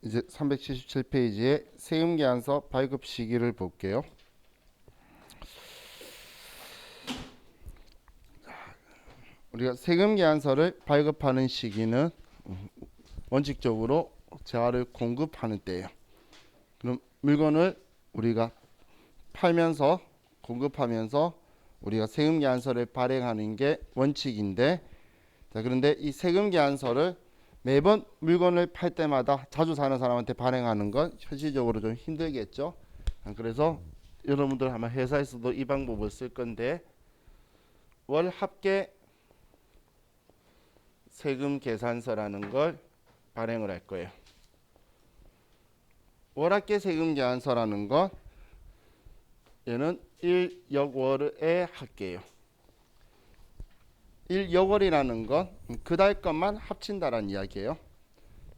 이제 377페이지에 세금계산서 발급 시기를 볼게요. 우리가 세금계산서를 발급하는 시기는 원칙적으로 재화를 공급하는 때예요. 그럼 물건을 우리가 팔면서 공급하면서 우리가 세금계산서를 발행하는 게 원칙인데, 자, 그런데 이 세금계산서를 매번 물건을 팔 때마다 자주 사는 사람한테 발행하는 건 현실적으로 좀 힘들겠죠. 그래서 여러분들 아마 회사에서도 이 방법을 쓸 건데, 월 합계 세금 계산서라는 걸 발행을 할 거예요. 월 합계 세금 계산서라는 건 얘는 1역월의 합계예요. 1역월이라는 건 그 달 것만 합친다라는 이야기예요.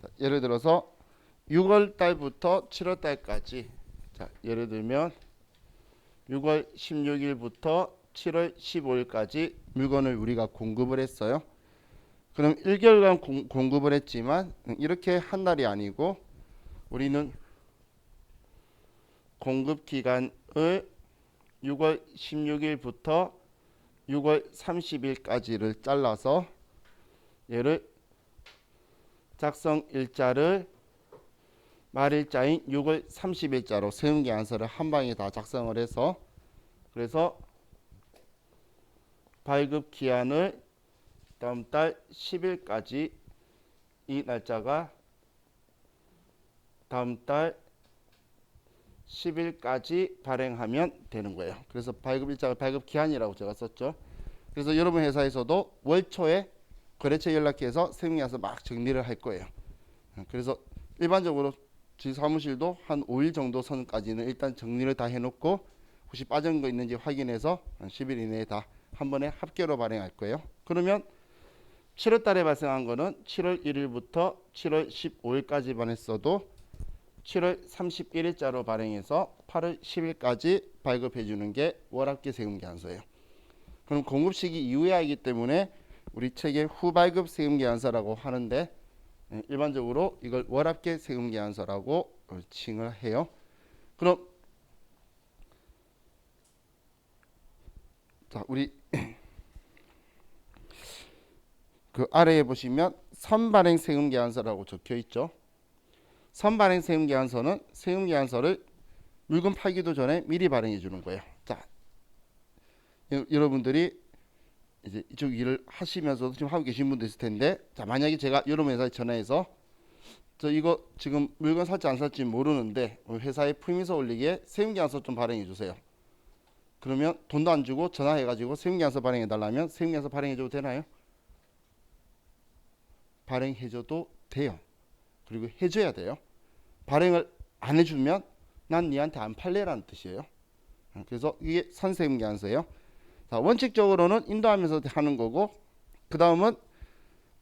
자, 예를 들어서 6월 달부터 7월 달까지, 자, 예를 들면 6월 16일부터 7월 15일까지 물건을 우리가 공급을 했어요. 그럼 1개월간 공급을 했지만 이렇게 한 달이 아니고 우리는 공급 기간을 6월 16일부터 6월 30일까지를 잘라서 얘를 작성 일자를 말일자인 6월 30일자로 세금계산서를 한 방에 다 작성을 해서, 그래서 발급 기한을 다음 달 10일까지, 이 날짜가 다음 달 10일까지 발행하면 되는 거예요. 그래서 발급 일자가 발급 기한이라고 제가 썼죠. 그래서 여러분 회사에서도 월 초에 거래처 연락해서 세금계산서 막 정리를 할 거예요. 그래서 일반적으로 저희 사무실도 한 5일 정도 선까지는 일단 정리를 다 해놓고 혹시 빠진 거 있는지 확인해서 10일 이내에 다 한 번에 합계로 발행할 거예요. 그러면 7월 달에 발생한 거는 7월 1일부터 7월 15일까지만 했어도 7월 31일자로 발행해서 8월 10일까지 발급해 주는 게 월합계 세금계산서예요. 그럼 공급 시기 이후에 하기 때문에 우리 책에 후발급 세금계산서라고 하는데, 일반적으로 이걸 월합계 세금계산서라고 칭을 해요. 그럼 자, 우리 그 아래에 보시면 선발행 세금계산서라고 적혀 있죠. 선발행 세금계산서는 세금계산서를 물건 팔기도 전에 미리 발행해 주는 거예요. 자, 여러분들이 이제 이쪽 일을 하시면서도 지금 하고 계신 분도 있을 텐데, 자, 만약에 제가 여러분 회사에 전화해서 저 이거 지금 물건 살지 안 살지 모르는데 회사에 품위서 올리기에 세금계산서 좀 발행해 주세요. 그러면 돈도 안 주고 전화해가지고 세금계산서 발행해 달라면 세금계산서 발행해 줘도 되나요? 발행해 줘도 돼요. 그리고 해줘야 돼요. 발행을 안 해주면 난 니한테 안 팔래라는 뜻이에요. 그래서 이게 선세금계산서예요. 자, 원칙적으로는 인도하면서 하는 거고, 그 다음은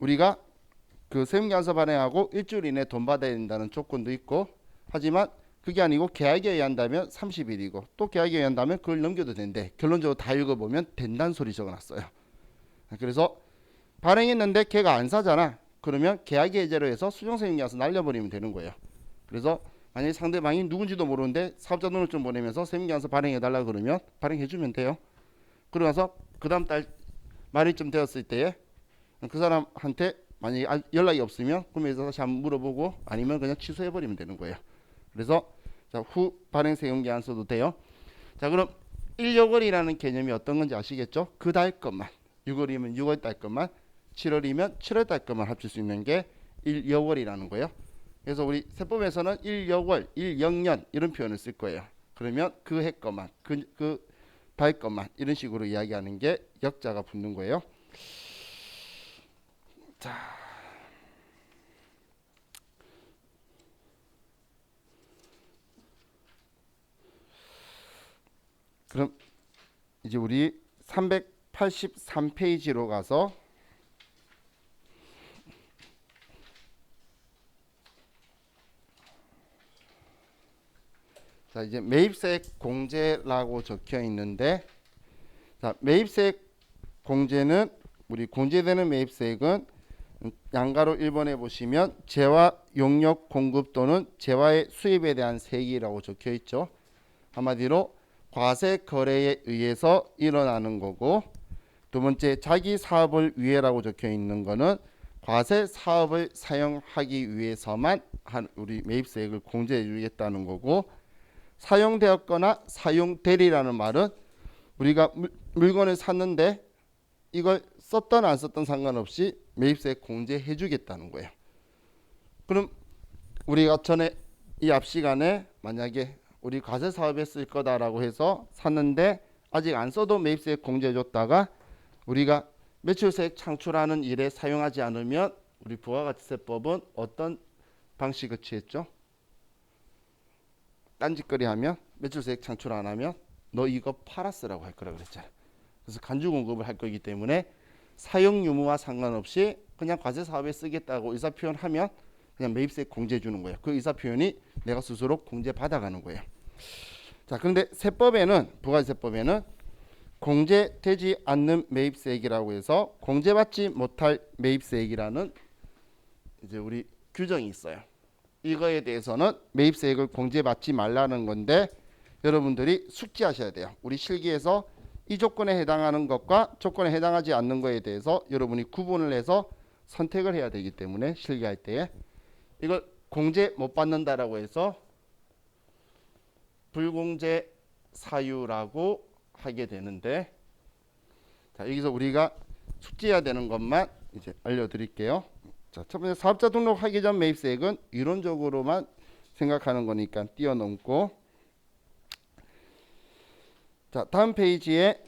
우리가 그 세금계산서 발행하고 일주일 이내 돈 받아야 된다는 조건도 있고, 하지만 그게 아니고 계약에 의한다면 30일이고 또 계약에 의한다면 그걸 넘겨도 된대. 결론적으로 다 읽어보면 된다는 소리 적어놨어요. 그래서 발행했는데 걔가 안 사잖아. 그러면 계약의 해제로 해서 수정세금계산서 날려버리면 되는 거예요. 그래서 만약에 상대방이 누군지도 모르는데 사업자 등록증 보내면서 세금계산서 발행해달라 그러면 발행해주면 돼요. 그러고 나서 그 다음 달 말일쯤 되었을 때에 그 사람한테 만약에 연락이 없으면 그러면 다시 한번 물어보고 아니면 그냥 취소해버리면 되는 거예요. 그래서 자, 후 발행 세금계산서도 돼요. 자, 그럼 1역월이라는 개념이 어떤 건지 아시겠죠? 그 달 것만, 6월이면 6월 달 것만, 7월이면 7월 달 것만 합칠 수 있는 게 1역월이라는 거예요. 그래서 우리 세법에서는 1역월, 1역년 이런 표현을 쓸 거예요. 그러면 그 해 것만, 그 달 것만 이런 식으로 이야기하는 게 역자가 붙는 거예요. 자, 그럼 이제 우리 383페이지로 가서 자, 이제 매입세액 공제라고 적혀 있는데, 자, 매입세액 공제는 우리 공제되는 매입세액은 양가로 1번에 보시면 재화 용역 공급 또는 재화의 수입에 대한 세기라고 적혀 있죠. 한마디로 과세 거래에 의해서 일어나는 거고, 두 번째 자기 사업을 위해라고 적혀 있는 거는 과세 사업을 사용하기 위해서만 우리 매입세액을 공제해 주겠다는 거고, 사용되었거나 사용되리라는 말은 우리가 물건을 샀는데 이걸 썼던 안 썼던 상관없이 매입세액 공제해 주겠다는 거예요. 그럼 우리가 전에 이 앞 시간에 만약에 우리 과세 사업에 쓸 거다라고 해서 샀는데 아직 안 써도 매입세액 공제해 줬다가 우리가 매출세액 창출하는 일에 사용하지 않으면 우리 부가가치세법은 어떤 방식을 취했죠? 딴짓거리 하면 매출세액 창출 안 하면 너 이거 팔았으라고 할 거라 그랬잖아. 그래서 간주 공급을 할 거기 때문에 사용 유무와 상관없이 그냥 과세 사업에 쓰겠다고 의사 표현하면 그냥 매입세액 공제해 주는 거예요. 그 의사 표현이 내가 스스로 공제 받아가는 거예요. 자, 그런데 세법에는 부가세법에는 공제되지 않는 매입세액이라고 해서 공제받지 못할 매입세액이라는 이제 우리 규정이 있어요. 이거에 대해서는 매입세액을 공제받지 말라는 건데 여러분들이 숙지하셔야 돼요. 우리 실기에서 이 조건에 해당하는 것과 조건에 해당하지 않는 것에 대해서 여러분이 구분을 해서 선택을 해야 되기 때문에 실기할 때에 이걸 공제 못 받는다라고 해서 불공제 사유라고 하게 되는데, 자, 여기서 우리가 숙지해야 되는 것만 이제 알려드릴게요. 자, 첫 번째 사업자 등록하기 전 매입세액은 이론적으로만 생각하는 거니까 뛰어넘고, 자, 다음 페이지에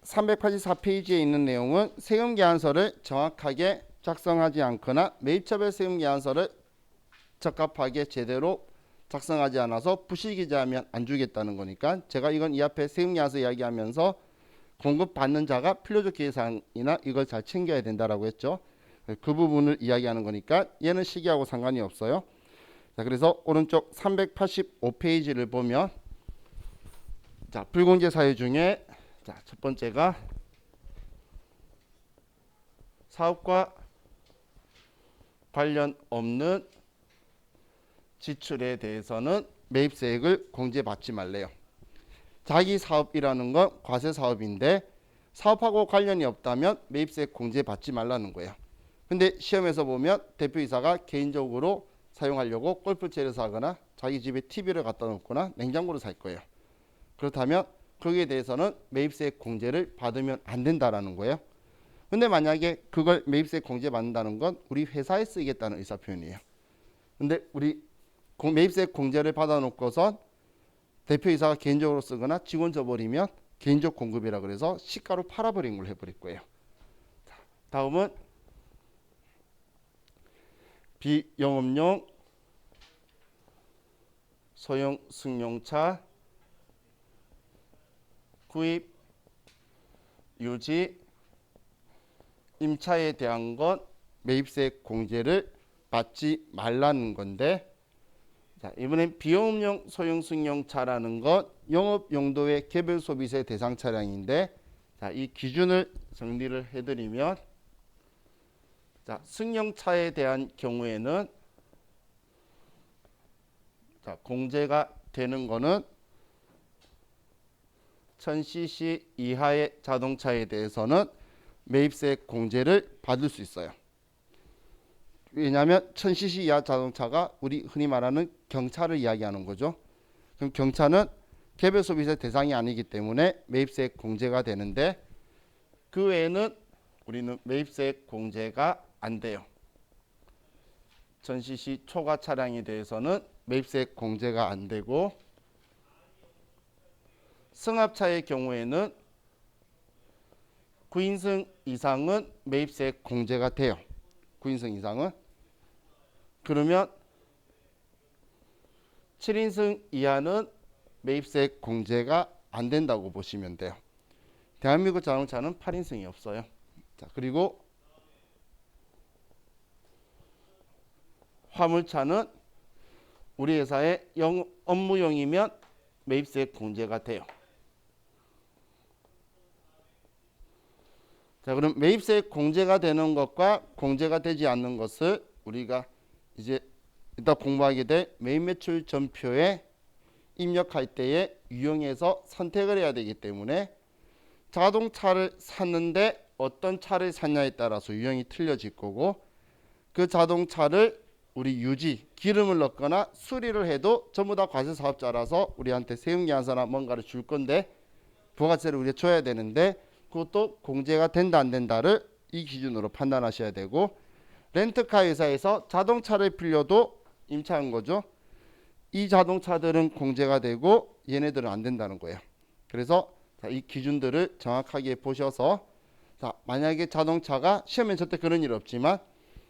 384페이지에 있는 내용은 세금계산서를 정확하게 작성하지 않거나 매입차별 세금계산서를 적합하게 제대로 작성하지 않아서 부실기재하면 안 주겠다는 거니까 제가 이건 이 앞에 세금계산서 이야기하면서 공급받는 자가 필요적 계산이나 이걸 잘 챙겨야 된다라고 했죠. 그 부분을 이야기하는 거니까 얘는 시기하고 상관이 없어요. 자, 그래서 오른쪽 385페이지를 보면 자, 불공제 사유 중에 자, 첫 번째가 사업과 관련 없는 지출에 대해서는 매입세액을 공제받지 말래요. 자기 사업이라는 건 과세 사업인데 사업하고 관련이 없다면 매입세액 공제받지 말라는 거예요. 근데 시험에서 보면 대표이사가 개인적으로 사용하려고 골프채를 사거나 자기 집에 TV를 갖다 놓거나 냉장고를 살 거예요. 그렇다면 거기에 대해서는 매입세액 공제를 받으면 안 된다라는 거예요. 근데 만약에 그걸 매입세액 공제 받는다는 건 우리 회사에 쓰겠다는 의사표현이에요. 근데 우리 매입세액 공제를 받아놓고선 대표이사가 개인적으로 쓰거나 직원 줘버리면 개인적 공급이라 그래서 시가로 팔아버린 걸 해버릴 거예요. 자, 다음은 비영업용 소형 승용차 구입, 유지, 임차에 대한 건 매입세액 공제를 받지 말라는 건데, 자, 이번엔 비영업용 소형 승용차라는 건 영업 용도의 개별 소비세 대상 차량인데, 자, 이 기준을 정리를 해드리면, 자, 승용차에 대한 경우에는 자, 공제가 되는 거는 1000cc 이하의 자동차에 대해서는 매입세액 공제를 받을 수 있어요. 왜냐하면 1000cc 이하 자동차가 우리 흔히 말하는 경차를 이야기하는 거죠. 그럼 경차는 개별 소비세 대상이 아니기 때문에 매입세액 공제가 되는데 그 외에는 우리는 매입세액 공제가 안 돼요. 1000cc 초과 차량에 대해서는 매입세액 공제가 안 되고, 승합차의 경우에는 9인승 이상은 매입세액 공제가 돼요. 9인승 이상은. 그러면 7인승 이하는 매입세액 공제가 안 된다고 보시면 돼요. 대한민국 자동차는 8인승이 없어요. 자, 그리고 화물차는 우리 회사의 업무용이면 매입세액 공제가 돼요. 자, 그럼 매입세액 공제가 되는 것과 공제가 되지 않는 것을 우리가 이제 이따 공부하게 될 매입매출 전표에 입력할 때에 유형에서 선택을 해야 되기 때문에 자동차를 샀는데 어떤 차를 샀냐에 따라서 유형이 틀려질 거고, 그 자동차를 우리 유지, 기름을 넣거나 수리를 해도 전부 다 과세사업자라서 우리한테 세금계산서나 뭔가를 줄 건데 부가세를 우리가 줘야 되는데, 그것도 공제가 된다 안 된다를 이 기준으로 판단하셔야 되고, 렌트카 회사에서 자동차를 빌려도 임차한 거죠. 이 자동차들은 공제가 되고 얘네들은 안 된다는 거예요. 그래서 이 기준들을 정확하게 보셔서, 자, 만약에 자동차가 시험에 절대 그런 일 없지만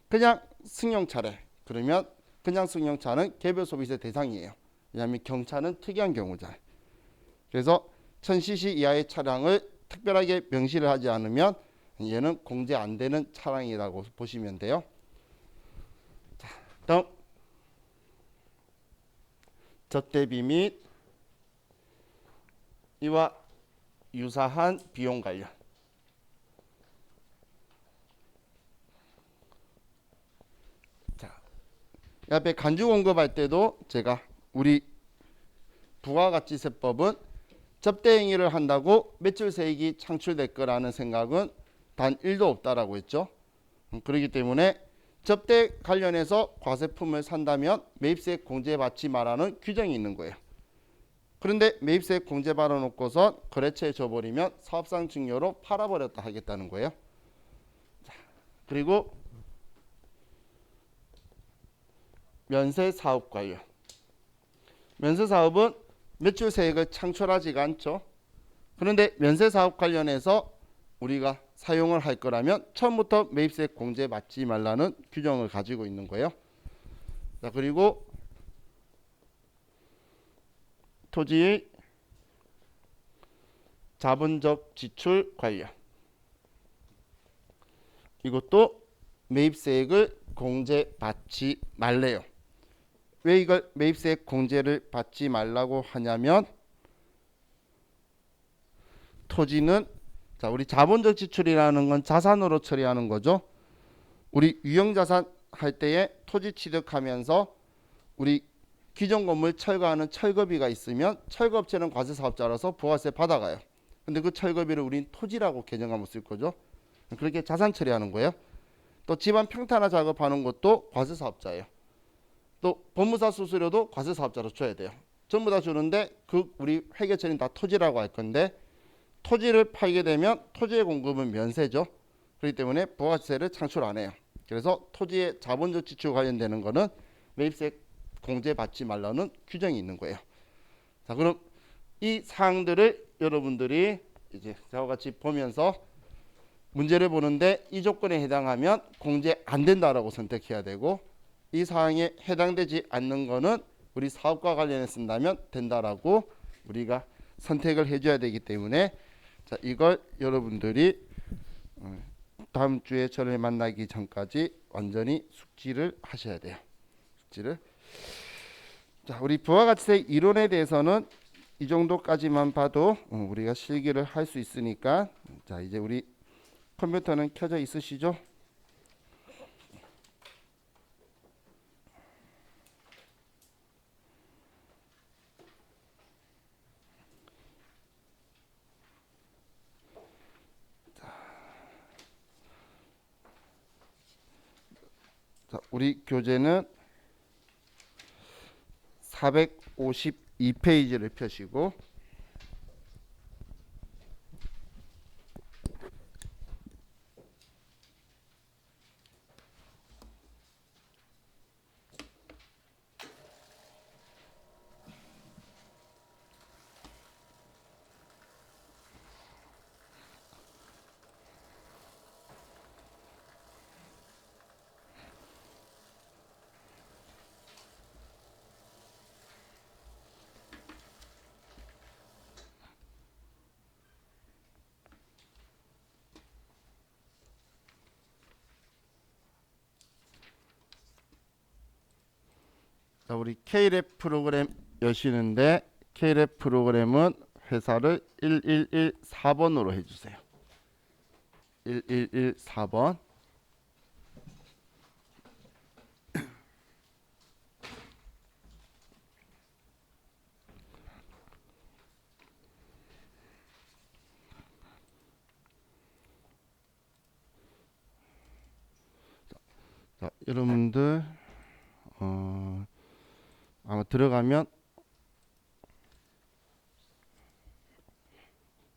그냥 승용차래, 그러면 그냥 승용차는 개별 소비세 대상이에요. 왜냐하면 경차는 특이한 경우잖아요. 그래서 1000cc 이하의 차량을 특별하게 명시를 하지 않으면 얘는 공제 안 되는 차량이라고 보시면 돼요. 자, 다음 접대비 및 이와 유사한 비용 관련. 자, 옆에 간주 공급할 때도 제가 우리 부가가치세법은 접대 행위를 한다고 매출세액이 창출될 거라는 생각은 단 1도 없다라고 했죠. 그렇기 때문에 접대 관련해서 과세품을 산다면 매입세액 공제받지 말라는 규정이 있는 거예요. 그런데 매입세액 공제 받아놓고서 거래처에 줘버리면 사업상 증여로 팔아버렸다 하겠다는 거예요. 자, 그리고 면세사업 관련. 면세사업은 매출세액을 창출하지가 않죠. 그런데 면세사업 관련해서 우리가 사용을 할 거라면 처음부터 매입세액 공제 받지 말라는 규정을 가지고 있는 거예요. 자, 그리고 토지의 자본적 지출 관련. 이것도 매입세액을 공제받지 말래요. 왜 이걸 매입세액 공제를 받지 말라고 하냐면, 토지는, 자, 우리 자본적 지출이라는 건 자산으로 처리하는 거죠. 우리 유형자산 할 때에 토지 취득하면서 우리 기존 건물 철거하는 철거비가 있으면 철거업체는 과세사업자라서 부가세 받아가요. 근데 그 철거비를 우린 토지라고 개정하면 쓸 거죠. 그렇게 자산 처리하는 거예요. 또 집안 평탄화 작업하는 것도 과세사업자예요. 또 법무사 수수료도 과세사업자로 줘야 돼요. 전부 다 주는데 그 우리 회계처리는 다 토지라고 할 건데, 토지를 팔게 되면 토지의 공급은 면세죠. 그렇기 때문에 부가세를 창출 안 해요. 그래서 토지의 자본적 지출 관련되는 거는 매입세액 공제 받지 말라는 규정이 있는 거예요. 자, 그럼 이 사항들을 여러분들이 이제 저와 같이 보면서 문제를 보는데 이 조건에 해당하면 공제 안 된다라고 선택해야 되고, 이 사항에 해당되지 않는 거는 우리 사업과 관련해 쓴다면 된다라고 우리가 선택을 해줘야 되기 때문에, 자, 이걸 여러분들이 다음 주에 저를 만나기 전까지 완전히 숙지를 하셔야 돼요. 숙지를. 자, 우리 부가가치세 이론에 대해서는 이 정도까지만 봐도 우리가 실기를 할 수 있으니까, 자, 이제 우리 컴퓨터는 켜져 있으시죠? 자, 우리 교재는 452페이지를 펴시고, 자, 우리 K랩 프로그램 여시는데, K랩 프로그램은 회사를 1114번으로 해주세요. 1114번. 자, 여러분들 아마 들어가면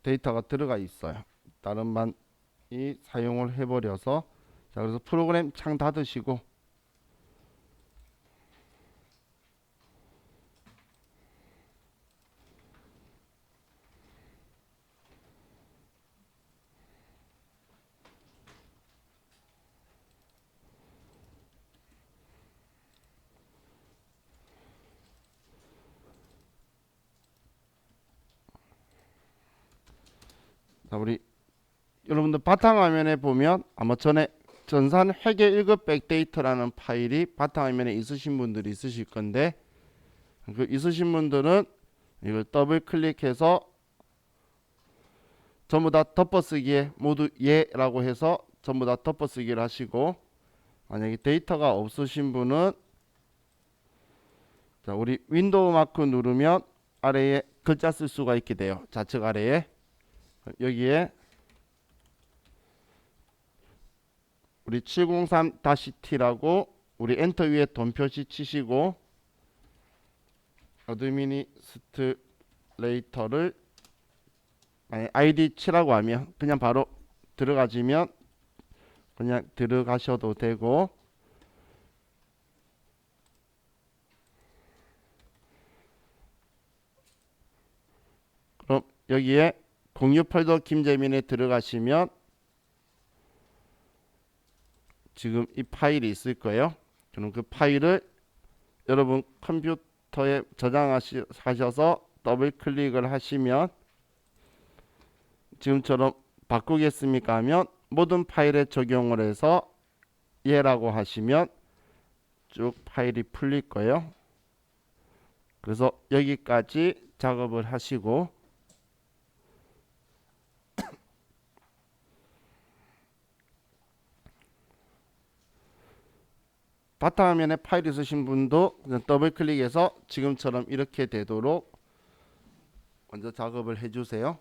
데이터가 들어가 있어요. 다른 반이 사용을 해버려서. 자, 그래서 프로그램 창 닫으시고 자, 우리 여러분들 바탕화면에 보면 아마 전에 전산 회계 1급 백데이터라는 파일이 바탕화면에 있으신 분들이 있으실 건데, 그 있으신 분들은 이걸 더블 클릭해서 전부 다 덮어쓰기에 모두 예라고 해서 전부 다 덮어쓰기를 하시고, 만약에 데이터가 없으신 분은 자, 우리 윈도우 마크 누르면 아래에 글자 쓸 수가 있게 돼요. 좌측 아래에 여기에 우리 703-T라고 우리 엔터 위에 돈 표시 치시고 어드미니스트레이터를 아이디 치라고 하면 그냥 바로 들어가시면 그냥 들어가셔도 되고, 그럼 여기에 공유 폴더 김재민에 들어가시면 지금 이 파일이 있을 거예요. 그럼 그 파일을 여러분 컴퓨터에 저장하셔서 더블 클릭을 하시면 지금처럼 바꾸겠습니까 하면 모든 파일에 적용을 해서 예라고 하시면 쭉 파일이 풀릴 거예요. 그래서 여기까지 작업을 하시고, 바탕화면에 파일 있으신 분도 그냥 더블 클릭해서 지금처럼 이렇게 되도록 먼저 작업을 해주세요.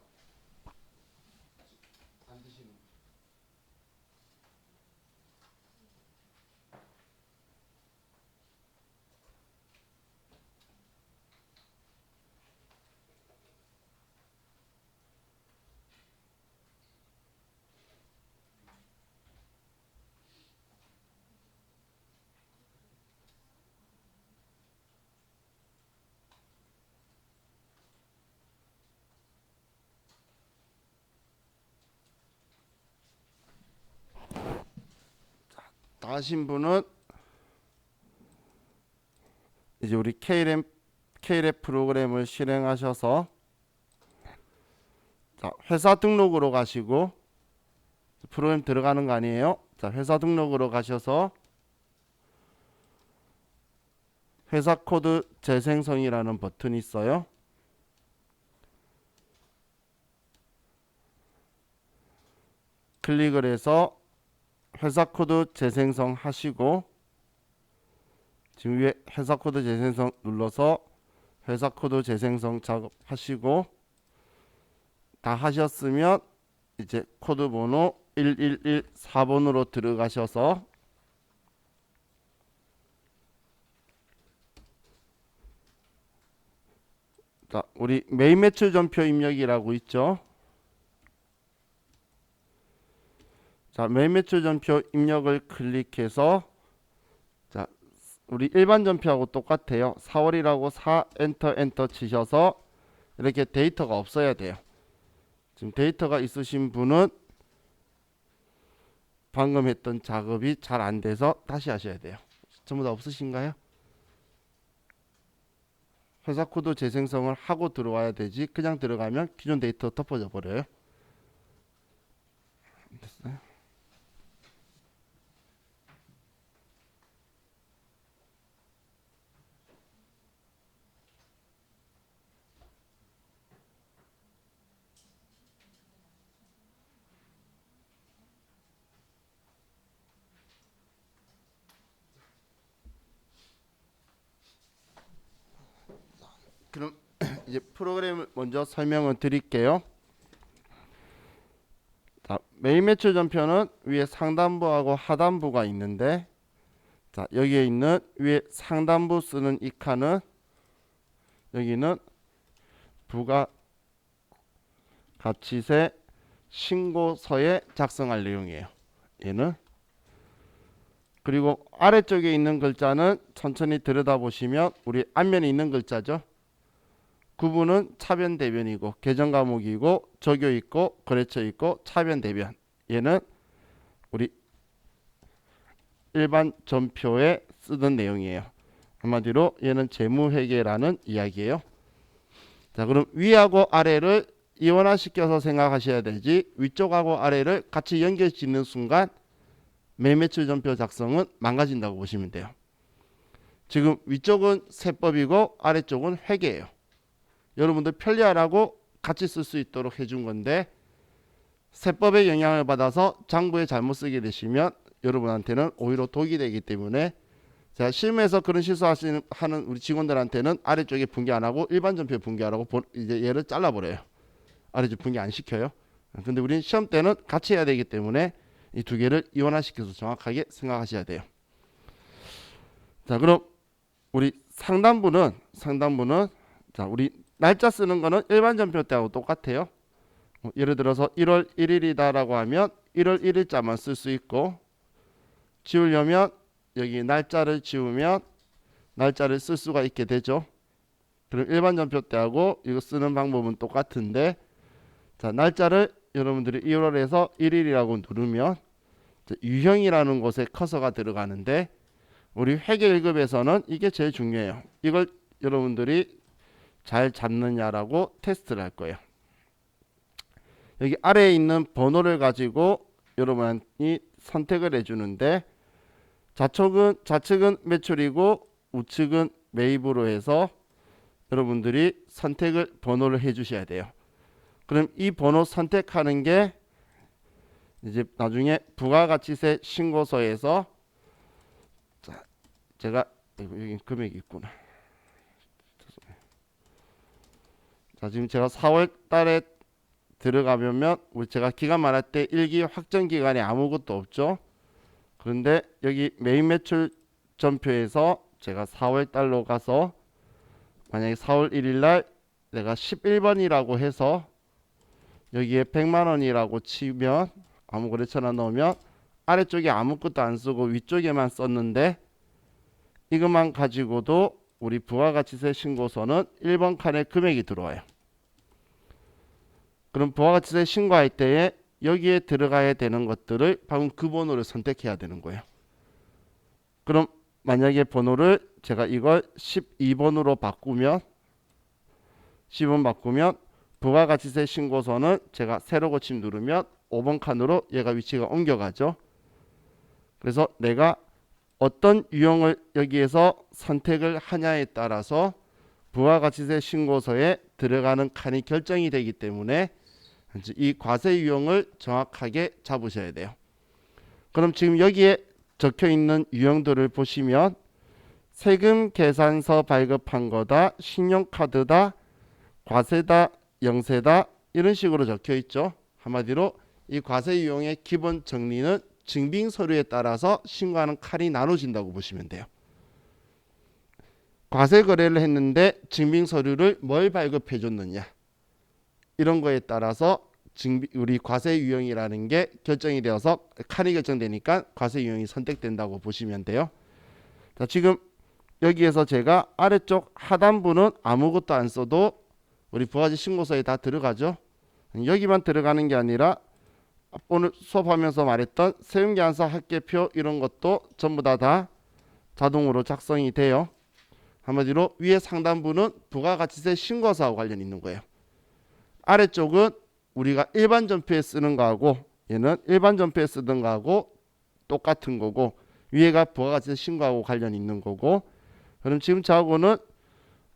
다 하신 분은 이제 우리 KLF 프로그램을 실행하셔서 자, 회사 등록으로 가시고 프로그램 들어가는 거 아니에요? 자, 회사 등록으로 가셔서 회사 코드 재생성이라는 버튼이 있어요. 클릭을 해서 회사 코드 재생성 하시고, 지금 위에 회사 코드 재생성 눌러서 회사 코드 재생성 작업하시고, 다 하셨으면 이제 코드 번호 1114번으로 들어가셔서 자, 우리 매일 매출 전표 입력이라고 있죠. 자, 매일 매출 전표 입력을 클릭해서 자, 우리 일반 전표하고 똑같아요. 4월이라고 4 엔터 치셔서 이렇게 데이터가 없어야 돼요. 지금 데이터가 있으신 분은 방금 했던 작업이 잘 안 돼서 다시 하셔야 돼요. 전부 다 없으신가요? 회사 코드 재생성을 하고 들어와야 되지, 그냥 들어가면 기존 데이터 덮어져 버려요. 됐어요? 그럼 이제 프로그램을 먼저 설명을 드릴게요. 자, 메인 매출 전표는 위에 상단부하고 하단부가 있는데, 자, 여기에 있는 위에 상단부 쓰는 이 칸은 여기는 부가가치세 신고서에 작성할 내용이에요. 얘는. 그리고 아래쪽에 있는 글자는 천천히 들여다보시면 우리 앞면에 있는 글자죠. 구분은 차변 대변이고 계정 과목이고 적요 있고 거래처 있고 차변 대변. 얘는 우리 일반 전표에 쓰던 내용이에요. 한마디로 얘는 재무회계라는 이야기예요. 자, 그럼 위하고 아래를 이원화시켜서 생각하셔야 되지, 위쪽하고 아래를 같이 연결 짓는 순간 매매출 전표 작성은 망가진다고 보시면 돼요. 지금 위쪽은 세법이고 아래쪽은 회계예요. 여러분들 편리하라고 같이 쓸 수 있도록 해준 건데, 세법의 영향을 받아서 장부에 잘못 쓰게 되시면 여러분한테는 오히려 독이 되기 때문에, 자, 실무에서 그런 실수하는 우리 직원들한테는 아래쪽에 분기 안 하고 일반 전표에 분기하라고 이제 얘를 잘라버려요. 아래쪽 분기 안 시켜요. 근데 우리는 시험 때는 같이 해야 되기 때문에 이 두 개를 이원화시켜서 정확하게 생각하셔야 돼요. 자, 그럼 우리 상단부는 자, 우리 날짜 쓰는 거는 일반 전표 때하고 똑같아요. 예를 들어서 1월 1일이다라고 하면 1월 1일자만 쓸 수 있고, 지우려면 여기 날짜를 지우면 날짜를 쓸 수가 있게 되죠. 그럼 일반 전표 때하고 이거 쓰는 방법은 똑같은데, 자, 날짜를 여러분들이 1월에서 1일이라고 누르면 유형이라는 곳에 커서가 들어가는데, 우리 회계 1급에서는 이게 제일 중요해요. 이걸 여러분들이 잘 잡느냐라고 테스트를 할 거예요. 여기 아래에 있는 번호를 가지고 여러분이 선택을 해주는데, 좌측은 매출이고 우측은 매입으로 해서 여러분들이 선택을 번호를 해주셔야 돼요. 그럼 이 번호 선택하는 게 이제 나중에 부가가치세 신고서에서, 자, 제가 여기 금액이 있구나. 자, 지금 제가 4월 달에 들어가면 제가 기간 말할 때 1기 확정 기간에 아무것도 없죠. 그런데 여기 메인 매출 전표에서 제가 4월 달로 가서 만약에 4월 1일 날 내가 11번이라고 해서 여기에 100만 원이라고 치면, 아무 거래처나 넣으면 아래쪽에 아무것도 안 쓰고 위쪽에만 썼는데, 이것만 가지고도 우리 부가가치세 신고서는 1번 칸에 금액이 들어와요. 그럼 부가가치세 신고할 때에 여기에 들어가야 되는 것들을 방금 그 번호를 선택해야 되는 거예요. 그럼 만약에 번호를 제가 이걸 12번으로 바꾸면, 10번 바꾸면 부가가치세 신고서는 제가 새로 고침 누르면 5번 칸으로 얘가 위치가 옮겨가죠. 그래서 내가 어떤 유형을 여기에서 선택을 하냐에 따라서 부가가치세 신고서에 들어가는 칸이 결정이 되기 때문에 이 과세 유형을 정확하게 잡으셔야 돼요. 그럼 지금 여기에 적혀 있는 유형들을 보시면 세금 계산서 발급한 거다, 신용카드다, 과세다, 영세다, 이런 식으로 적혀 있죠. 한마디로 이 과세 유형의 기본 정리는 증빙 서류에 따라서 신고하는 칸이 나눠진다고 보시면 돼요. 과세 거래를 했는데 증빙 서류를 뭘 발급해 줬느냐, 이런 거에 따라서 우리 과세 유형이라는 게 결정이 되어서 칸이 결정되니까 과세 유형이 선택된다고 보시면 돼요. 자, 지금 여기에서 제가 아래쪽 하단부는 아무것도 안 써도 우리 부가가치 신고서에 다 들어가죠. 여기만 들어가는 게 아니라 오늘 수업하면서 말했던 세금계산서 합계표 이런 것도 전부 다 자동으로 작성이 돼요. 한마디로 위에 상단부는 부가가치세 신고서하고 관련이 있는 거예요. 아래쪽은 우리가 일반 전표에 쓰는 거하고, 얘는 일반 전표에 쓰던 거하고 똑같은 거고, 위에가 부가가치세 신고하고 관련이 있는 거고. 그럼 지금 저하고는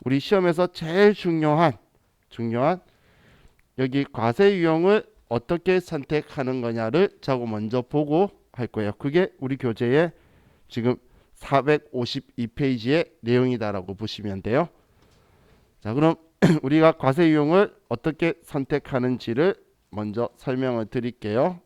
우리 시험에서 제일 중요한 여기 과세 유형을 어떻게 선택하는 거냐를 저하고 먼저 보고 할 거예요. 그게 우리 교재에 지금 452페이지의 내용이다라고 보시면 돼요. 자, 그럼 우리가 과세 유형을 어떻게 선택하는지를 먼저 설명을 드릴게요.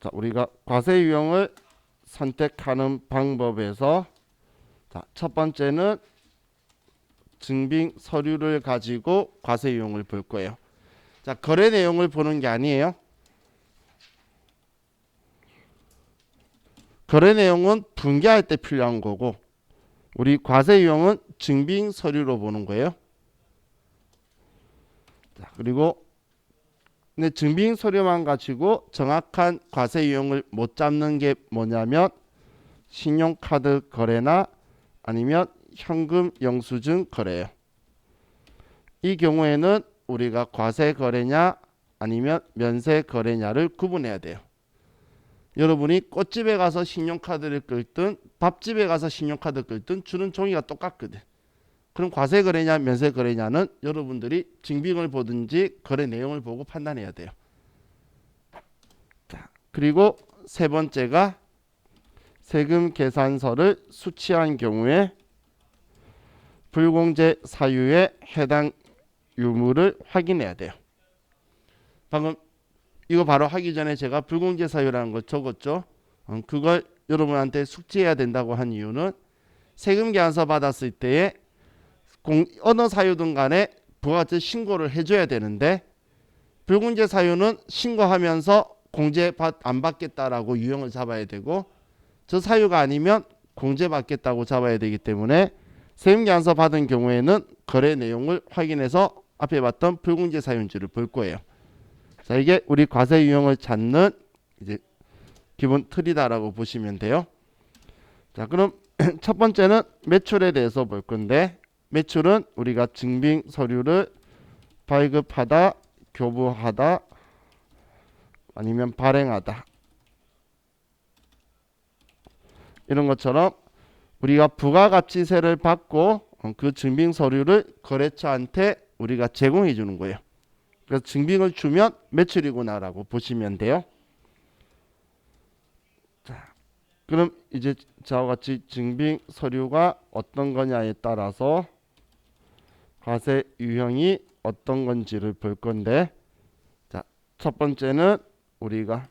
자, 우리가 과세 유형을 선택하는 방법에서 자, 첫 번째는 증빙 서류를 가지고 과세 유형을 볼 거예요. 자, 거래 내용을 보는 게 아니에요. 거래 내용은 분개할 때 필요한 거고 우리 과세 유형은 증빙 서류로 보는 거예요. 자, 그리고 근데 증빙 서류만 가지고 정확한 과세 유형을 못 잡는 게 뭐냐면 신용카드 거래나 아니면 현금 영수증 거래예요. 이 경우에는 우리가 과세 거래냐 아니면 면세 거래냐를 구분해야 돼요. 여러분이 꽃집에 가서 신용카드를 끌든 밥집에 가서 신용카드 끌든 주는 종이가 똑같거든. 그럼 과세 거래냐 면세 거래냐는 여러분들이 증빙을 보든지 거래 내용을 보고 판단해야 돼요. 자, 그리고 세 번째가 세금 계산서를 수취한 경우에 불공제 사유에 해당 유무를 확인해야 돼요. 방금 이거 바로 하기 전에 제가 불공제 사유라는 걸 적었죠. 그걸 여러분한테 숙지해야 된다고 한 이유는 세금 계산서 받았을 때에 어느 사유든 간에 부가가치 신고를 해줘야 되는데 불공제 사유는 신고하면서 공제 안 받겠다라고 유형을 잡아야 되고 저 사유가 아니면 공제 받겠다고 잡아야 되기 때문에 세금 계산서 받은 경우에는 거래 내용을 확인해서 앞에 봤던 불공제 사유인지를 볼 거예요. 자, 이게 우리 과세 유형을 찾는 이제 기본 틀이다라고 보시면 돼요. 자, 그럼 첫 번째는 매출에 대해서 볼 건데 매출은 우리가 증빙 서류를 발급하다, 교부하다, 아니면 발행하다 이런 것처럼 우리가 부가가치세를 받고 그 증빙 서류를 거래처한테 우리가 제공해 주는 거예요. 그래서 증빙을 주면 매출이구나라고 보시면 돼요. 자, 그럼 이제 저와 같이 증빙 서류가 어떤 거냐에 따라서 과세 유형이 어떤 건지를 볼 건데 자, 첫 번째는 우리가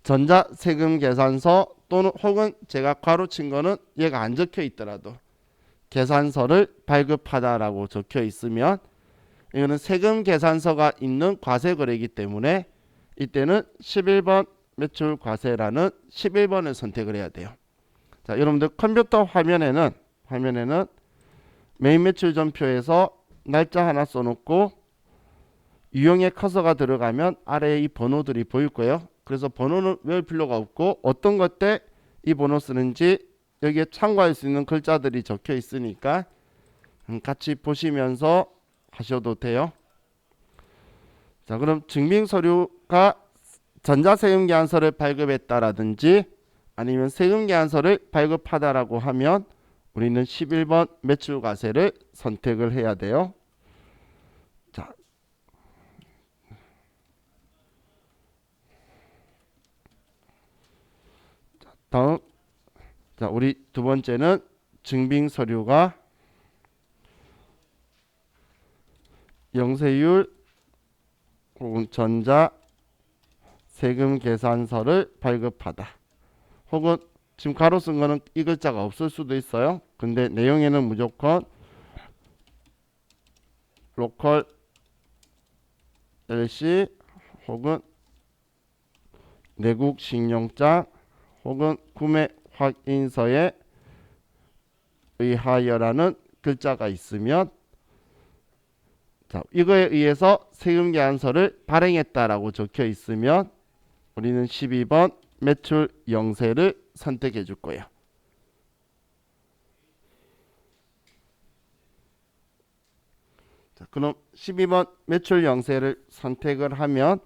전자세금 계산서 또는 혹은 제가 괄호친 거는 얘가 안 적혀 있더라도 계산서를 발급하다라고 적혀 있으면 이거는 세금 계산서가 있는 과세 거래이기 때문에 이때는 11번 매출 과세라는 11번을 선택을 해야 돼요. 자, 여러분들 컴퓨터 화면에는 메인 매출 전표에서 날짜 하나 써놓고 유형의 커서가 들어가면 아래에 이 번호들이 보일 거예요. 그래서 번호는 외울 필요가 없고 어떤 것 때 이 번호 쓰는지 여기에 참고할 수 있는 글자들이 적혀 있으니까 같이 보시면서 하셔도 돼요. 자, 그럼 증빙 서류가 전자세금 계산서를 발급했다라든지 아니면 세금 계산서를 발급하다라고 하면 우리는 11번 매출과세를 선택을 해야 돼요. 자, 다음 자, 우리 두 번째는 증빙 서류가 영세율 혹은 전자 세금 계산서를 발급하다. 혹은 지금 가로 쓴 거는 이 글자가 없을 수도 있어요. 근데 내용에는 무조건 로컬 LC 혹은 내국 신용장 혹은 구매 확인서에 의하여라는 글자가 있으면 자, 이거에 의해서 세금 계산서를 발행했다라고 적혀 있으면 우리는 12번 매출 영세를 선택해 줄 거예요. 자, 그럼 12번 매출 영세를 선택을 하면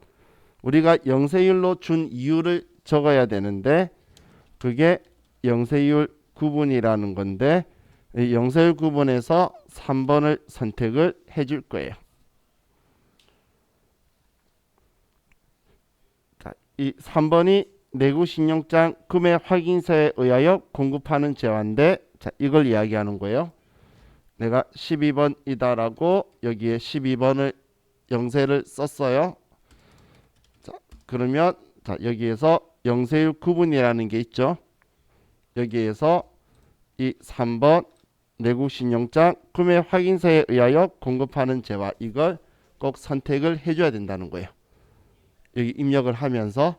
우리가 영세율로 준 이유를 적어야 되는데 그게 영세율 구분이라는 건데 이 영세율 구분에서 3번을 선택을 해줄 거예요. 자, 이 3번이 내구 신용장 금액 확인서에 의하여 공급하는 재화인데, 자, 이걸 이야기하는 거예요. 내가 12번이다라고 여기에 12번을 영세를 썼어요. 자, 그러면 자, 여기에서 영세율 구분이라는 게 있죠. 여기에서 이 3번 내구 신용장 금액 확인서에 의하여 공급하는 재화, 이걸 꼭 선택을 해줘야 된다는 거예요. 여기 입력을 하면서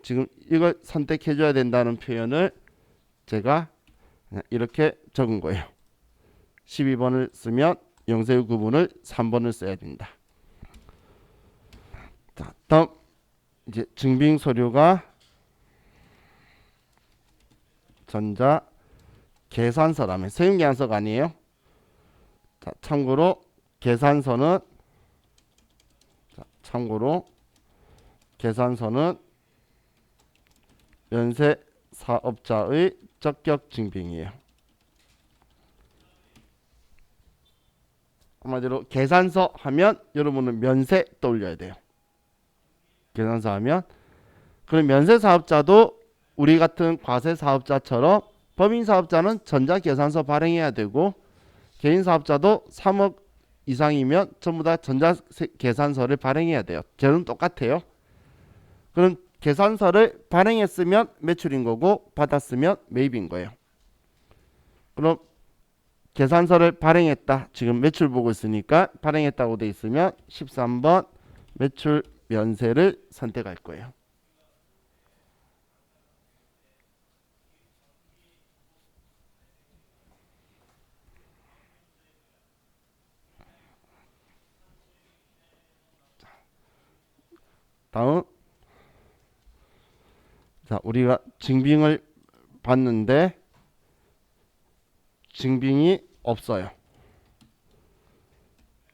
지금 이걸 선택해 줘야 된다는 표현을 제가 이렇게 적은 거예요. 12번을 쓰면 영세율 구분을 3번을 써야 된다. 자, 다음 이제 증빙 서류가 전자 계산서라면 세금계산서가 아니에요. 자, 참고로 계산서는 면세 사업자의 적격 증빙이에요. 한마디로 계산서 하면 여러분은 면세 떠올려야 돼요. 계산서 하면. 그럼 면세 사업자도 우리 같은 과세 사업자처럼 법인 사업자는 전자 계산서 발행해야 되고, 개인 사업자도 3억 이상이면 전부 다 전자 계산서를 발행해야 돼요. 재료는 똑같아요. 그럼 계산서를 발행했으면 매출인 거고 받았으면 매입인 거예요. 그럼 계산서를 발행했다. 지금 매출 보고 있으니까 발행했다고 돼 있으면 13번 매출 면세를 선택할 거예요. 다음, 자, 우리가 증빙을 받는데 증빙이 없어요.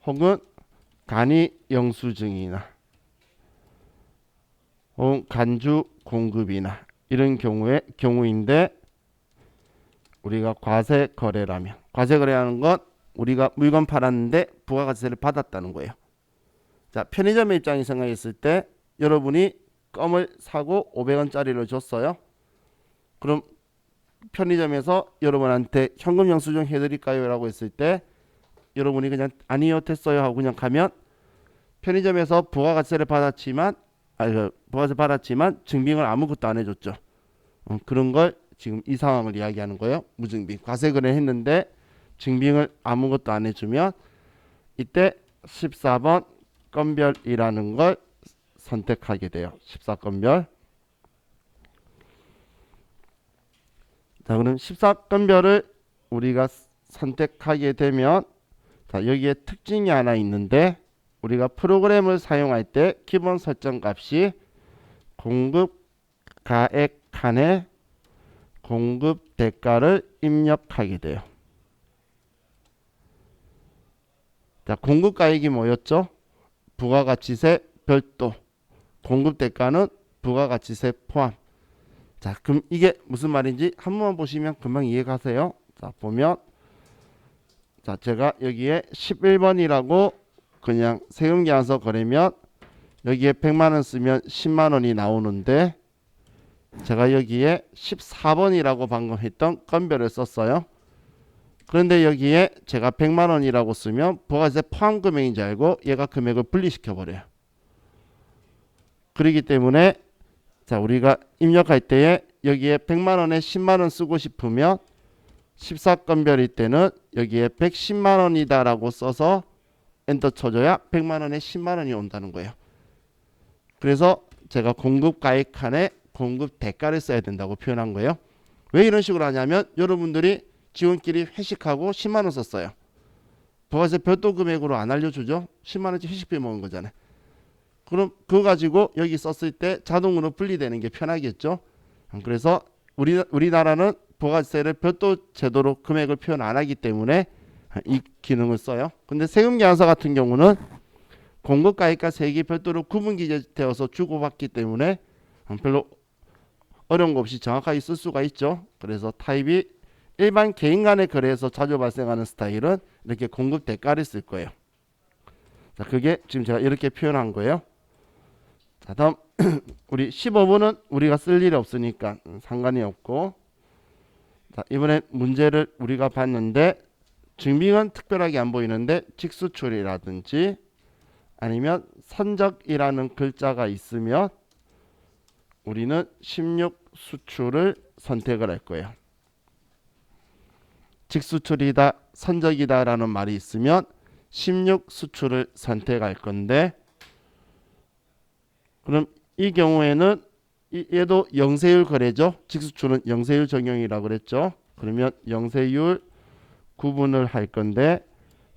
혹은 간이 영수증이나 혹은 간주 공급이나 이런 경우인데, 우리가 과세 거래라면, 과세 거래하는 건 우리가 물건 팔았는데 부가가치세를 받았다는 거예요. 자, 편의점의 입장에 생각했을 때 여러분이 껌을 사고 500원짜리를 줬어요. 그럼 편의점에서 여러분한테 현금 영수증 해드릴까요? 라고 했을 때 여러분이 그냥 아니요 됐어요 하고 그냥 가면 편의점에서 부가가치세를 받았지만 부가세 받았지만 증빙을 아무것도 안 해줬죠. 그런 걸 지금 이 상황을 이야기하는 거예요. 무증빙. 과세 거래 했는데 증빙을 아무것도 안 해주면 이때 14번 건별이라는 걸 선택하게 돼요. 14건별. 자, 그럼 14건별을 우리가 선택하게 되면, 자, 여기에 특징이 하나 있는데, 우리가 프로그램을 사용할 때 기본 설정 값이 공급 가액 칸에 공급 대가를 입력하게 돼요. 자, 공급 가액이 뭐였죠? 부가가치세 별도. 공급 대가는 부가가치세 포함. 자, 그럼 이게 무슨 말인지 한 번만 보시면 금방 이해가세요. 자, 보면, 자, 제가 여기에 11번이라고 그냥 세금계산서 거래면 여기에 100만원 쓰면 10만원이 나오는데, 제가 여기에 14번이라고 방금 했던 건별을 썼어요. 그런데 여기에 제가 100만원이라고 쓰면 부가세 포함 금액인 줄 알고 얘가 금액을 분리시켜 버려요. 그렇기 때문에, 자, 우리가 입력할 때에 여기에 100만원에 10만원 쓰고 싶으면 14건별일 때는 여기에 110만원이다 라고 써서 엔터 쳐줘야 100만원에 10만원이 온다는 거예요. 그래서 제가 공급 가액 칸에 공급 대가를 써야 된다고 표현한 거예요. 왜 이런 식으로 하냐면, 여러분들이 직원끼리 회식하고 10만원 썼어요. 부가세 별도 금액으로 안 알려주죠. 10만원치 회식비 먹은 거잖아요. 그럼 그거 가지고 여기 썼을 때 자동으로 분리되는 게 편하겠죠. 그래서 우리나라는 부가세를 별도 제도로 금액을 표현 안 하기 때문에 이 기능을 써요. 근데 세금계산서 같은 경우는 공급가액과 세액이 별도로 구분기재되어서 주고받기 때문에 별로 어려운 거 없이 정확하게 쓸 수가 있죠. 그래서 타입이 일반 개인 간의 거래에서 자주 발생하는 스타일은 이렇게 공급 대가를 쓸 거예요. 자, 그게 지금 제가 이렇게 표현한 거예요. 자, 다음 우리 15번은 우리가 쓸 일이 없으니까 상관이 없고, 자, 이번엔 문제를 우리가 봤는데 증빙은 특별하게 안 보이는데 직수출이라든지 아니면 선적이라는 글자가 있으면 우리는 16 수출을 선택을 할 거예요. 직수출이다, 선적이다 라는 말이 있으면 16 수출을 선택할 건데, 그럼 이 경우에는 얘도 영세율 거래죠. 직수출은 영세율 적용이라고 그랬죠. 그러면 영세율 구분을 할 건데,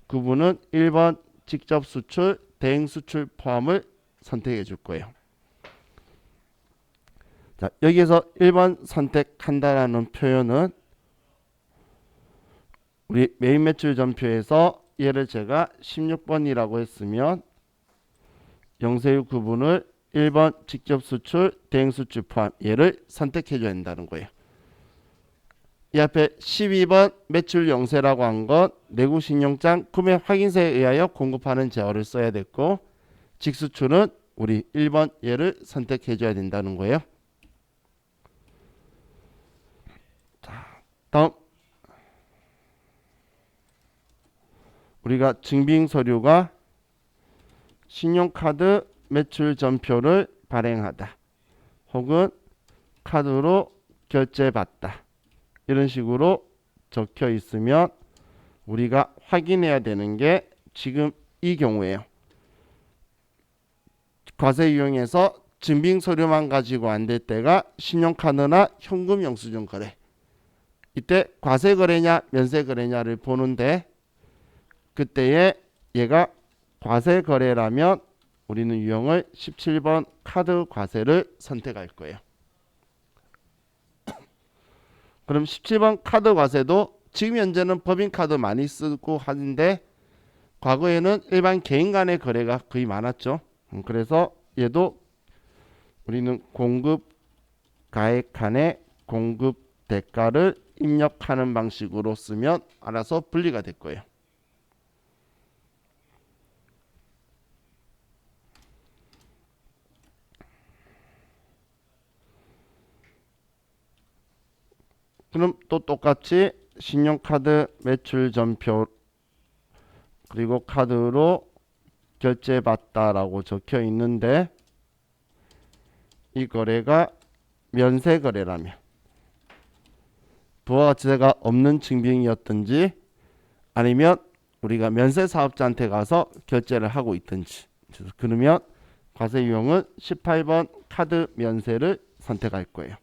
구분은 1번 직접 수출, 대행 수출 포함을 선택해 줄 거예요. 자, 여기에서 1번 선택한다라는 표현은 우리 메인 매출 전표에서 얘를 제가 16번이라고 했으면 영세율 구분을 1번 직접 수출, 대행 수출 포함 얘를 선택해 줘야 된다는 거예요. 이 앞에 12번 매출 영세라고 한 건 내구신용장 구매 확인서에 의하여 공급하는 제어를 써야 됐고, 직수출은 우리 1번 얘를 선택해 줘야 된다는 거예요. 자, 다음 우리가 증빙 서류가 신용카드 매출 전표를 발행하다 혹은 카드로 결제받다 이런 식으로 적혀 있으면 우리가 확인해야 되는 게 지금 이 경우에요. 과세 유형에서 증빙 서류만 가지고 안 될 때가 신용카드나 현금 영수증 거래. 이때 과세 거래냐 면세 거래냐를 보는데, 그때에 얘가 과세 거래라면 우리는 유형을 17번 카드 과세를 선택할 거예요. 그럼 17번 카드 과세도 지금 현재는 법인카드 많이 쓰고 하는데 과거에는 일반 개인 간의 거래가 거의 많았죠. 그래서 얘도 우리는 공급 가액간의 공급 대가를 입력하는 방식으로 쓰면 알아서 분리가 될 거예요. 그럼 또 똑같이 신용카드 매출 전표 그리고 카드로 결제받다라고 적혀 있는데, 이 거래가 면세 거래라면 부가가치세가 없는 증빙이었든지 아니면 우리가 면세 사업자한테 가서 결제를 하고 있든지, 그러면 과세 유형은 18번 카드 면세를 선택할 거예요.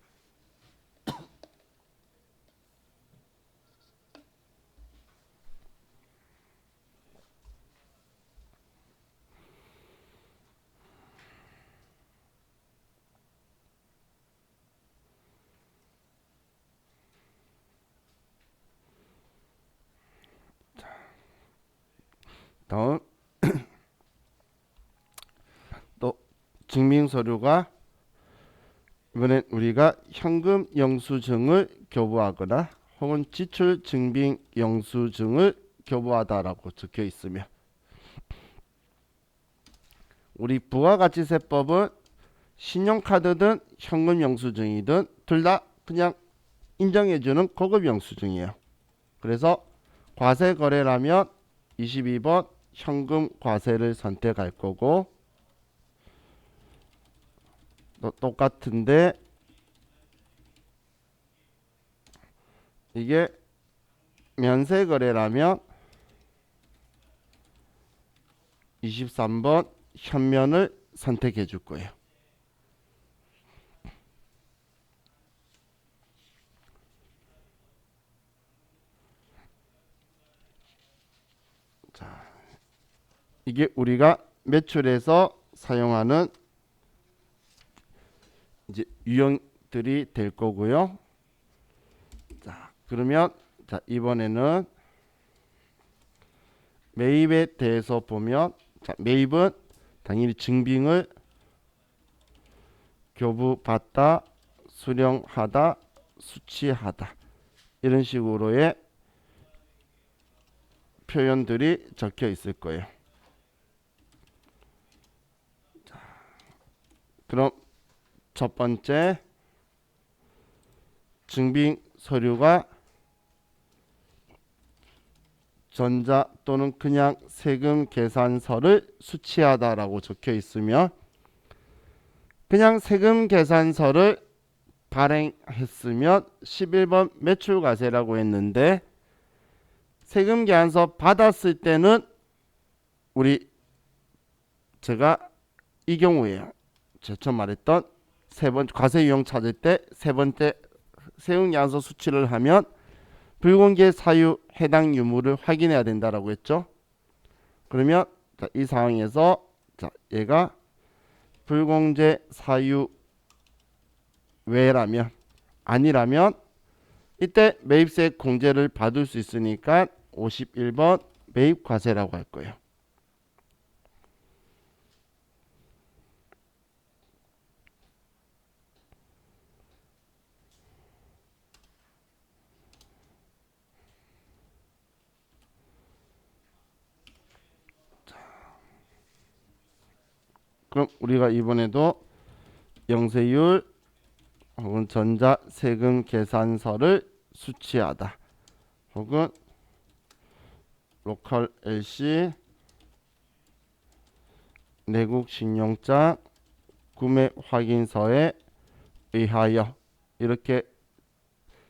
다음 또 증빙서류가 이번엔 우리가 현금 영수증을 교부하거나 혹은 지출 증빙 영수증을 교부하다라고 적혀 있으면, 우리 부가가치세법은 신용카드든 현금 영수증이든 둘 다 그냥 인정해주는 고급 영수증이에요. 그래서 과세 거래라면 22번 현금 과세를 선택할 거고, 또 똑같은데 이게 면세 거래라면 23번 현면을 선택해 줄 거예요. 자, 이게 우리가 매출에서 사용하는 이제 유형들이 될 거고요. 자, 그러면 자, 이번에는 매입에 대해서 보면, 자, 매입은 당연히 증빙을 교부받다, 수령하다, 수취하다 이런 식으로의 표현들이 적혀 있을 거예요. 그럼 첫 번째 증빙 서류가 전자 또는 그냥 세금 계산서를 수취하다라고 적혀 있으면 그냥 세금 계산서를 발행했으면 11번 매출과세라고 했는데 세금 계산서 받았을 때는 제가 이 경우에요. 제가 처음 말했던 세 번째 과세 유형 찾을 때 세 번째 세금 계산서 수취를 하면 불공개 사유 해당 유무를 확인해야 된다라고 했죠. 그러면 이 상황에서 얘가 불공제 사유 외라면 아니라면 이때 매입세 공제를 받을 수 있으니까 51번 매입과세라고 할 거예요. 그럼 우리가 이번에도 영세율 혹은 전자세금 계산서를 수취하다 혹은 로컬 LC 내국 신용장 구매 확인서에 의하여 이렇게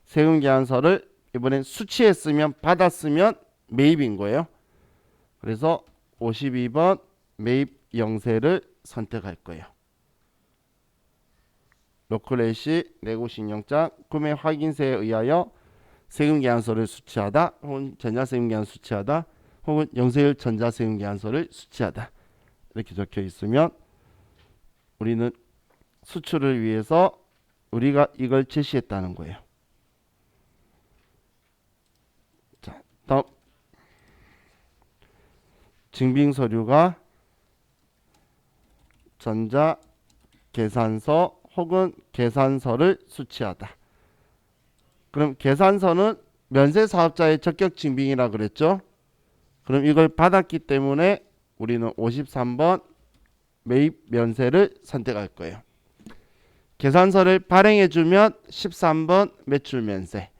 세금 계산서를 이번엔 수취했으면 받았으면 매입인 거예요. 그래서 52번 매입 영세를 선택할 거예요. 로컬 LC 내국 신용장 구매 확인서에 의하여 세금 계산서를 수취하다 혹은 전자세금 계산서 수취하다 혹은 영세율 전자세금 계산서를 수취하다 이렇게 적혀 있으면 우리는 수출을 위해서 우리가 이걸 제시했다는 거예요. 자, 다음 증빙서류가 전자계산서 혹은 계산서를 수취하다. 그럼 계산서는 면세사업자의 적격 증빙이라 그랬죠. 그럼 이걸 받았기 때문에 우리는 53번 매입 면세를 선택할 거예요. 계산서를 발행해주면 13번 매출 면세,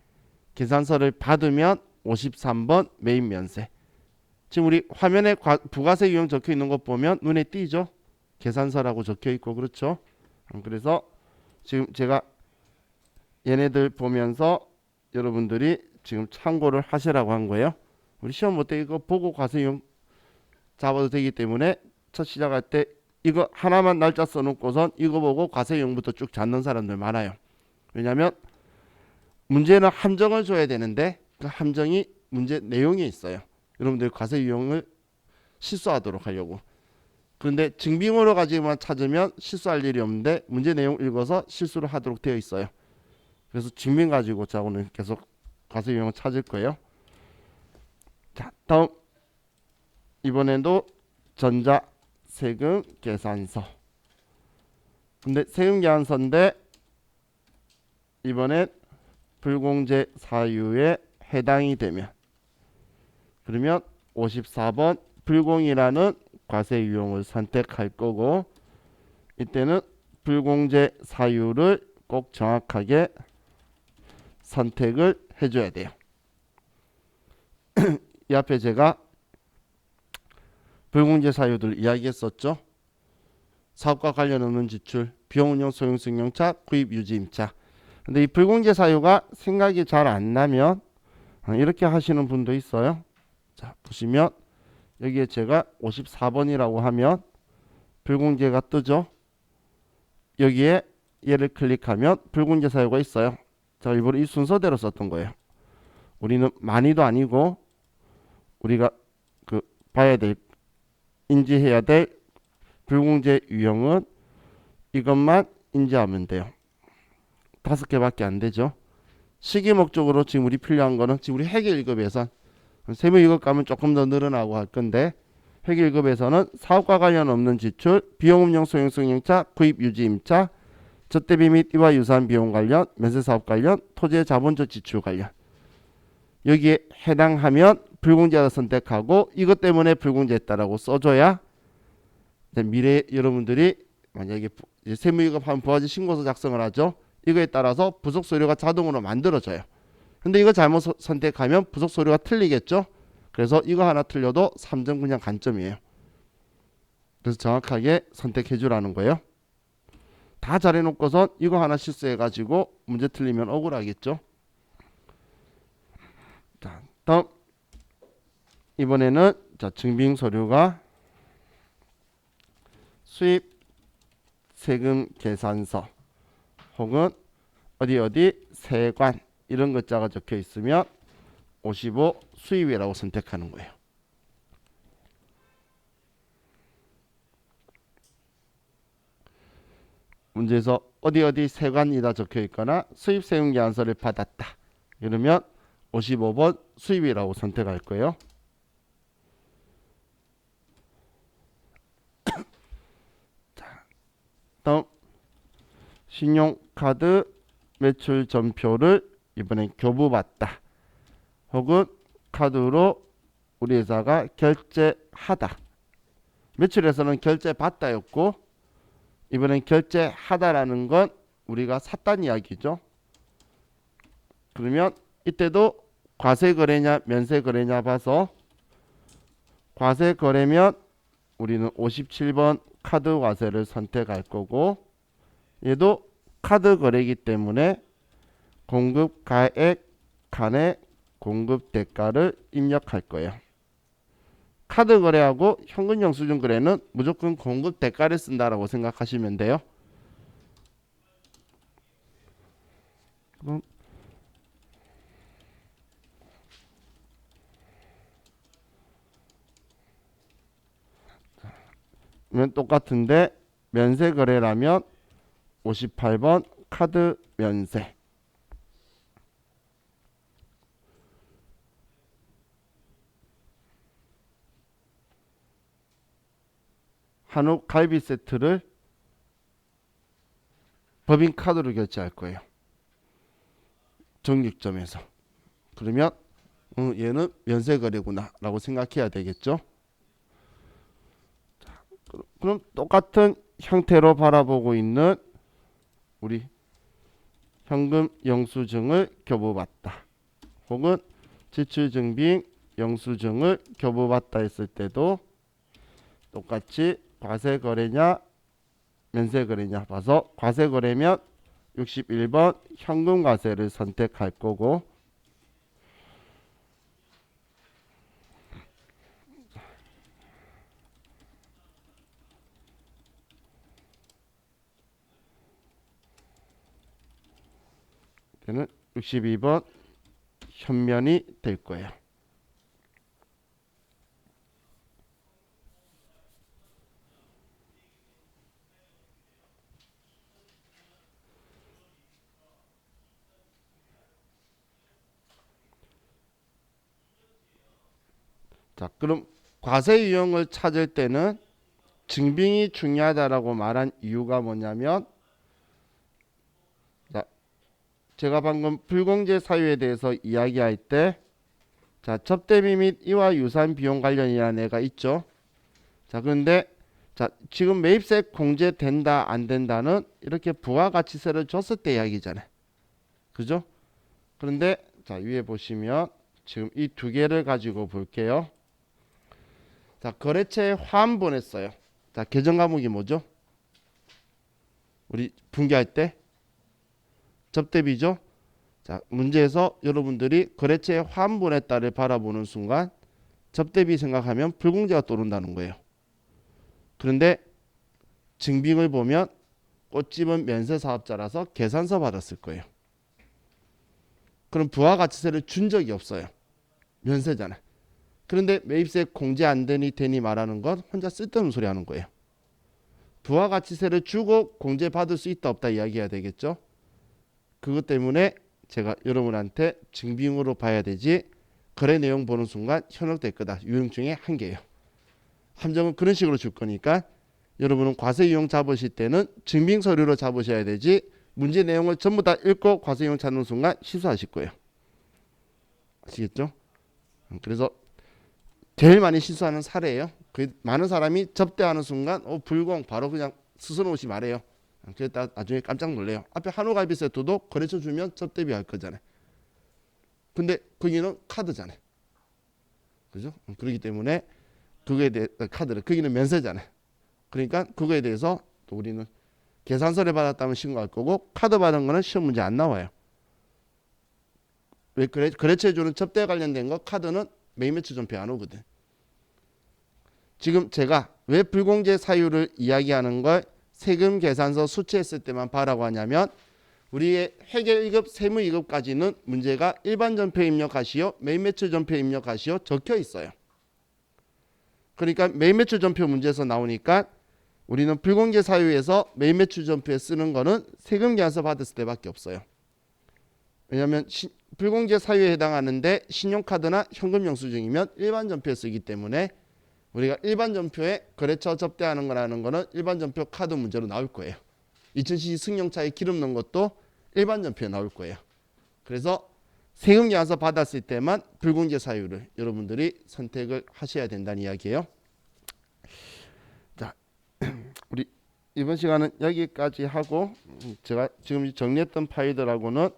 계산서를 받으면 53번 매입 면세. 지금 우리 화면에 부가세 유형 적혀 있는 것 보면 눈에 띄죠. 계산서라고 적혀 있고 그렇죠. 그래서 지금 제가 얘네들 보면서 여러분들이 지금 참고를 하시라고 한 거예요. 우리 시험 볼 때 이거 보고 과세 유형 잡아도 되기 때문에 첫 시작할 때 이거 하나만 날짜 써놓고선 이거 보고 과세 유형부터 쭉 잡는 사람들 많아요. 왜냐하면 문제는 함정을 줘야 되는데 그 함정이 문제 내용에 있어요. 여러분들 과세 유형을 실수하도록 하려고. 그런데 증빙으로 가지고만 찾으면 실수할 일이 없는데 문제 내용 읽어서 실수를 하도록 되어 있어요. 그래서 증빙 가지고 자 오늘 계속 과세 유형을 찾을 거예요. 자, 다음 이번에도 전자세금 계산서. 근데 세금 계산서인데 이번엔 불공제 사유에 해당이 되면 그러면 54번 불공이라는 과세 유형을 선택할 거고 이때는 불공제 사유를 꼭 정확하게 선택을 해줘야 돼요. 이 앞에 제가 불공제 사유들 이야기했었죠. 사업과 관련 없는 지출, 비용 운영 소용 승용차, 구입 유지 임차. 근데 이 불공제 사유가 생각이 잘 안 나면 이렇게 하시는 분도 있어요. 자, 보시면 여기에 제가 54번이라고 하면 불공제가 뜨죠. 여기에 얘를 클릭하면 불공제 사유가 있어요. 자, 일부러 이 순서대로 썼던 거예요. 우리는 많이도 아니고 우리가 봐야 될 인지해야 될 불공제 유형은 이것만 인지하면 돼요. 5개밖에 안 되죠. 시기 목적으로 지금 우리 필요한 거는 지금 우리 회계 1급에선 세무 2급 가면 조금 더 늘어나고 할 건데 회계 1급에서는 사업과 관련 없는 지출, 비용 운영 소용 승용차, 구입 유지 임차, 저대비 및 이와 유사한 비용 관련, 면세사업 관련, 토지의 자본적 지출 관련 여기에 해당하면 불공제하다 선택하고 이것 때문에 불공제했다라고 써줘야 미래에 여러분들이 만약에 세무이익업하면 부가세 신고서 작성을 하죠. 이거에 따라서 부속 서류가 자동으로 만들어져요. 근데 이거 잘못 선택하면 부속 서류가 틀리겠죠. 그래서 이거 하나 틀려도 3점 그냥 간점이에요. 그래서 정확하게 선택해 주라는 거예요. 다 잘해놓고선 이거 하나 실수해가지고 문제 틀리면 억울하겠죠. 자, 다음 이번에는 자, 증빙 서류가 수입 세금 계산서 혹은 어디 세관 이런 글자가 적혀 있으면 55 수입이라고 선택하는 거예요. 문제에서 어디 세관이다 적혀 있거나 수입 세금 계산서를 받았다 이러면 55번 수입이라고 선택할 거예요. 다음 신용카드 매출 전표를 이번엔 교부받다 혹은 카드로 우리 회사가 결제하다. 매출에서는 결제받다였고 이번엔 결제하다라는 건 우리가 샀다는 이야기죠. 그러면 이때도 과세거래냐 면세거래냐 봐서 과세거래면 우리는 57번 카드 과세를 선택할 거고 얘도 카드 거래이기 때문에 공급 가액 칸에 공급 대가를 입력할 거예요. 카드 거래하고 현금 영수증 거래는 무조건 공급 대가를 쓴다라고 생각하시면 돼요. 그럼 똑같은데 면세 거래라면 58번 카드 면세. 한우 갈비 세트를 법인카드로 결제할 거예요. 정육점에서. 그러면 얘는 면세거래구나 라고 생각해야 되겠죠. 자, 그럼 똑같은 형태로 바라보고 있는 우리 현금 영수증을 교부받다 혹은 지출증빙 영수증을 교부받다 했을 때도 똑같이 과세거래냐 면세거래냐 봐서 과세거래면 61번 현금과세를 선택할 거고 얘는 62번 현면이 될 거예요. 자, 그럼 과세 유형을 찾을 때는 증빙이 중요하다라고 말한 이유가 뭐냐면 자, 제가 방금 불공제 사유에 대해서 이야기할 때 자, 접대비 및 이와 유사한 비용 관련이라는 애가 있죠. 자, 그런데 자, 지금 매입세 공제된다 안 된다는 이렇게 부가가치세를 줬을 때 이야기잖아요. 그죠? 그런데 자, 위에 보시면 지금 이 두 개를 가지고 볼게요. 자, 거래처에 화환 보냈어요. 자, 계정 과목이 뭐죠? 우리 분기할 때 접대비죠. 자, 문제에서 여러분들이 거래처에 화환 보냈다를 바라보는 순간 접대비 생각하면 불공제가 떠오른다는 거예요. 그런데 증빙을 보면 꽃집은 면세사업자라서 계산서 받았을 거예요. 그럼 부가가치세를 준 적이 없어요. 면세잖아요. 그런데 매입세 공제 안 되니 말하는 건 혼자 쓸데없는 소리 하는 거예요. 부가가치세를 주고 공제 받을 수 있다 없다 이야기해야 되겠죠. 그것 때문에 제가 여러분한테 증빙으로 봐야 되지 거래 내용 보는 순간 현혹될 거다. 유형 중에 한 개예요. 함정은 그런 식으로 줄 거니까 여러분은 과세 유형 잡으실 때는 증빙 서류로 잡으셔야 되지 문제 내용을 전부 다 읽고 과세 유형 찾는 순간 실수하실 거예요. 아시겠죠? 그래서 제일 많이 실수하는 사례예요. 그 많은 사람이 접대하는 순간 불공 바로 그냥 스스럼 없이 말해요. 그랬다 나중에 깜짝 놀래요. 앞에 한우갈비 세트도 거래처 주면 접대비 할 거잖아요. 근데 거기는 카드잖아요. 그죠? 그렇기 때문에 그거에 대해 카드를 거기는 면세잖아요. 그러니까 그거에 대해서 또 우리는 계산서를 받았다면 신고할 거고 카드 받은 거는 시험 문제 안 나와요. 왜 거래처에 주는 접대 관련된 거 카드는 매일 매출 전표 안 오거든. 지금 제가 왜 불공제 사유를 이야기하는 걸 세금 계산서 수취했을 때만 봐라고 하냐면 우리의 회계 1급 세무 2급까지는 문제가 일반 전표 입력하시오 매일 매출 전표 입력하시오 적혀 있어요. 그러니까 매일 매출 전표 문제에서 나오니까 우리는 불공제 사유에서 매일 매출 전표에 쓰는 거는 세금 계산서 받았을 때밖에 없어요. 왜냐하면 불공제 사유에 해당하는데 신용카드나 현금 영수증이면 일반 전표에 쓰기 때문에 우리가 일반 전표에 거래처 접대하는 거라는 거는 일반 전표 카드 문제로 나올 거예요. 2000cc 승용차에 기름 넣은 것도 일반 전표에 나올 거예요. 그래서 세금 계산서 받았을 때만 불공제 사유를 여러분들이 선택을 하셔야 된다는 이야기예요. 자, 우리 이번 시간은 여기까지 하고 제가 지금 정리했던 파일들하고는